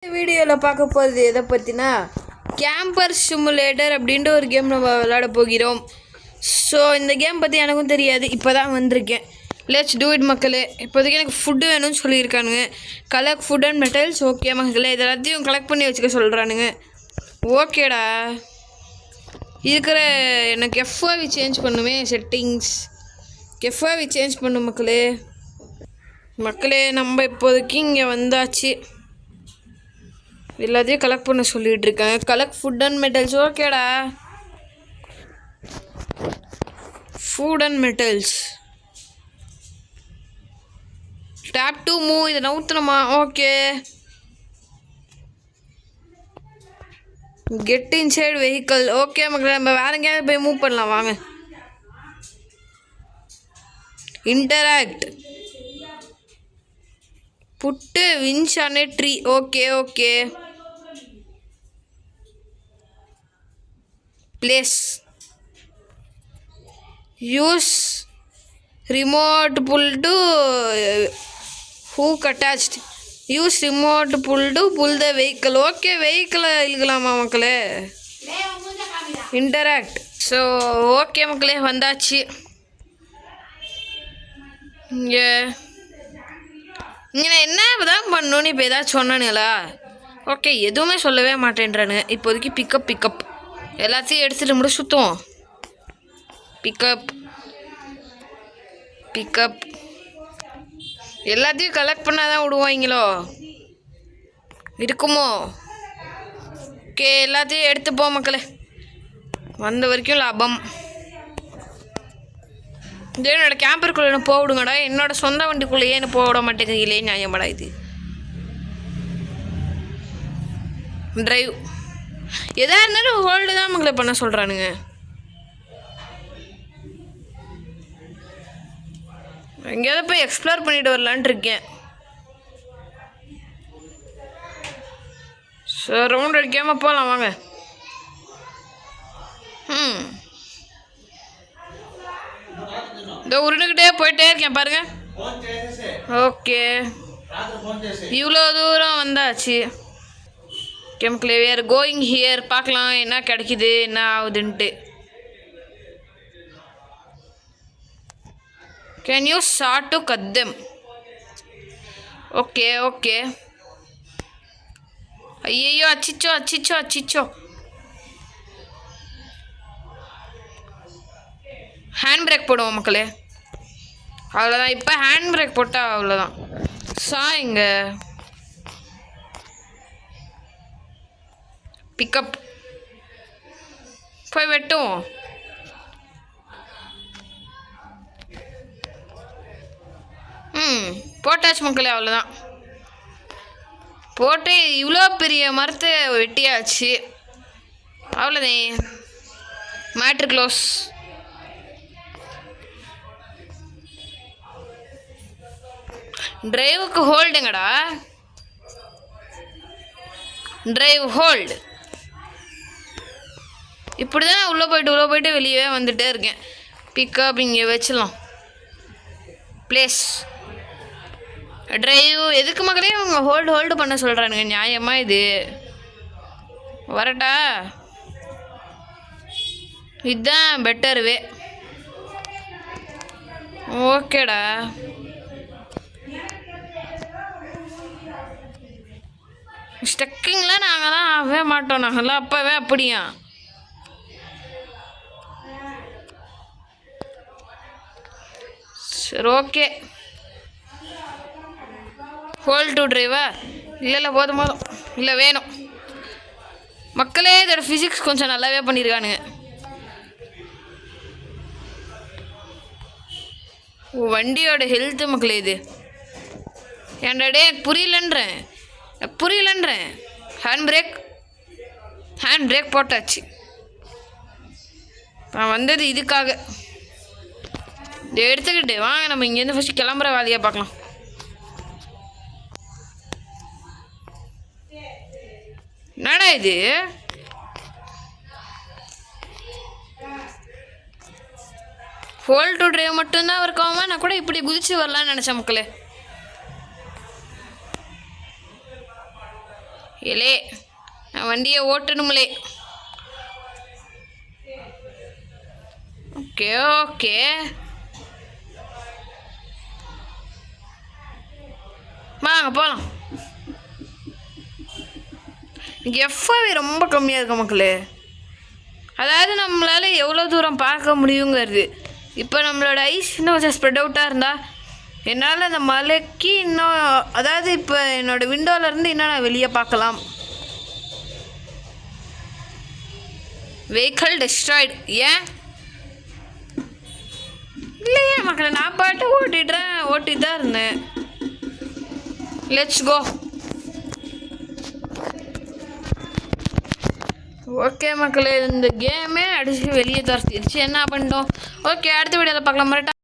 இந்த வீடியோவில் பார்க்க போகிறது எதை பற்றினா கேம்பர் சிமுலேட்டர் அப்படின்ற ஒரு கேம் நம்ம விளையாட போகிறோம். ஸோ இந்த கேம் பற்றி எனக்கும் தெரியாது, இப்போ தான் வந்திருக்கேன். லெட்ஸ் டூ இட் மக்களே. இப்போதைக்கு எனக்கு ஃபுட்டு வேணும்னு சொல்லியிருக்கானுங்க. Collect food and metals. Okay மக்களே, இது எல்லாத்தையும் கலெக்ட் பண்ணி வச்சுக்க சொல்கிறானுங்க. ஓகேடா, இருக்கிற எனக்கு எஃப்ஆவி சேஞ்ச் பண்ணுமே, செட்டிங்ஸ் எஃப்ஆவி சேஞ்ச் பண்ணும் மக்களே. நம்ம இப்போதைக்கு இங்கே வந்தாச்சு. எல்லாத்தையும் கலெக்ட் பண்ண சொல்லிட்டு இருக்கேன். Collect food and metals. ஓகேடா, food and metals. Tap to move. இதை நவுத்தணுமா? Okay. Get inside vehicle. Okay மக்களே, நம்ம வேற எங்கேயாவது போய் மூவ் பண்ணலாம் வாங்க. Interact. Put winch on a tree. Okay. Place. Use remote pull to hook attached. Use remote pull to pull the vehicle. Okay, vehicle இழுக்கலாமா மக்களே? Interact. ஸோ ஓகே மக்களே, வந்தாச்சு. இங்கே நான் என்ன தான் பண்ணணும்னு இப்போ ஏதாச்சும் சொன்னானுங்களா? ஓகே, எதுவுமே சொல்லவே மாட்டேன்றானுங்க. இப்போதைக்கு பிக்கப் எல்லாத்தையும் எடுத்துகிட்டு முடி சுற்றுவோம். பிக்கப் எல்லாத்தையும் கலெக்ட் பண்ணால் தான் விடுவாங்களோ இருக்குமோ? ஓகே, எல்லாத்தையும் எடுத்துப்போம் மக்களே. வந்த வரைக்கும் லாபம். என்னோட கேம்பருக்குள்ளே என்ன போக விடுங்கடா. என்னோட சொந்த வண்டிக்குள்ளேயே என்ன போக விட மாட்டேங்குறீங்களே, நியாயமாடா இது. டிரைவ் எதாக இருந்தாலும் ஹோல்டு தான் மக்களை பண்ண சொல்கிறானுங்க. எங்கேயாவது போய் எக்ஸ்ப்ளோர் பண்ணிட்டு வரலான்ட்டு இருக்கேன். ஸோ ரவுண்ட் அடிக்காமல் போகலாம் வாங்க. இந்த உருண்டுக்கிட்டே போயிட்டே இருக்கேன் பாருங்க. ஓகே, இவ்வளோ தூரம் வந்தாச்சு. Chemical were going here. பார்க்கலாம் என்ன கிடைக்குது, என்ன ஆகுதுன்ட்டு. Can you start to cut them. Okay. ஐயோ, அச்சிச்சோ. ஹேண்ட் பிரேக் போடுவோம் மக்களே. அவ்வளோதான். இப்போ ஹேண்ட் பிரேக் போட்டால் அவ்வளோதான். இங்கே பிக்கப் போய் வெட்டுவோம். போட்டாச்சு மக்களே, அவ்வளோதான். போட்டு இவ்வளோ பெரிய மரத்தை வெட்டியாச்சு. அவ்வளோதான், மேட்ரு க்ளோஸ். டிரைவுக்கு ஹோல்டுங்கடா. Drive hold. இப்படி தான் உள்ளே போயிட்டு வெளியே வந்துகிட்டே இருக்கேன். பிக்கப் இங்கே வச்சிடலாம். பிளேஸ். டிரைவ் எதுக்கு மக்களே அவங்க ஹோல்டு பண்ண சொல்கிறானுங்க? நியாயமாக இது? வரட்டா? இதுதான் பெட்டர்வே. ஓகேடா. ஸ்டக்கிங்லாம் நாங்கள் தான் ஆகவே மாட்டோம். நாங்கள்லாம் அப்போவே அப்படியா? சரி, ஓகே. Hold to டிரைவா? இல்லை போதும். இல்லை வேணும் மக்களே. இதோட ஃபிசிக்ஸ் கொஞ்சம் நல்லாவே பண்ணியிருக்கானுங்க. வண்டியோட ஹெல்த்து மக்களே இது. ஏன்டா எனக்கு புரியலன்றேன். ஹேண்ட் பிரேக் போட்டாச்சு. நான் வந்தது இதுக்காக. இதை எடுத்துக்கிட்டு வாங்க, நம்ம இங்கேருந்து ஃபஸ்ட்டு கிளம்புற வேலையாக பார்க்கலாம். என்னடா இது? ஹோல்ட் டு டிரைவ் மட்டும்தான் இருக்காம நான் கூட இப்படி குதிச்சு வரலான்னு நினச்சேன் மக்களே. ஏலே நான் வண்டியை ஓட்டணும்லே. Okay okay. வாங்க போகலாம். இங்கே எஃப்ஐ ரொம்ப கம்மியாக இருக்க மக்களே. அதாவது நம்மளால் எவ்வளோ தூரம் பார்க்க முடியுங்கிறது. இப்போ நம்மளோட ஐஸ் இன்னும் கொஞ்சம் ஸ்ப்ரெட் அவுட்டாக இருந்தால் என்னால் அந்த மலைக்கு இன்னும், அதாவது இப்போ என்னோடய விண்டோவிலேருந்து இன்னும் நான் வெளியே பார்க்கலாம். Vehicle destroyed. ஏன் இல்லையே மக்களை, நான் பாட்டு ஓட்டிட்டு தான் இருந்தேன். Let's go. ஓகே மக்களே, இந்த கேமே அடிச்சு வெளியே துரத்திடுச்சு. என்ன பண்ணிட்டோம்? ஓகே, அடுத்த வீடியோவில் பார்க்கலாம்.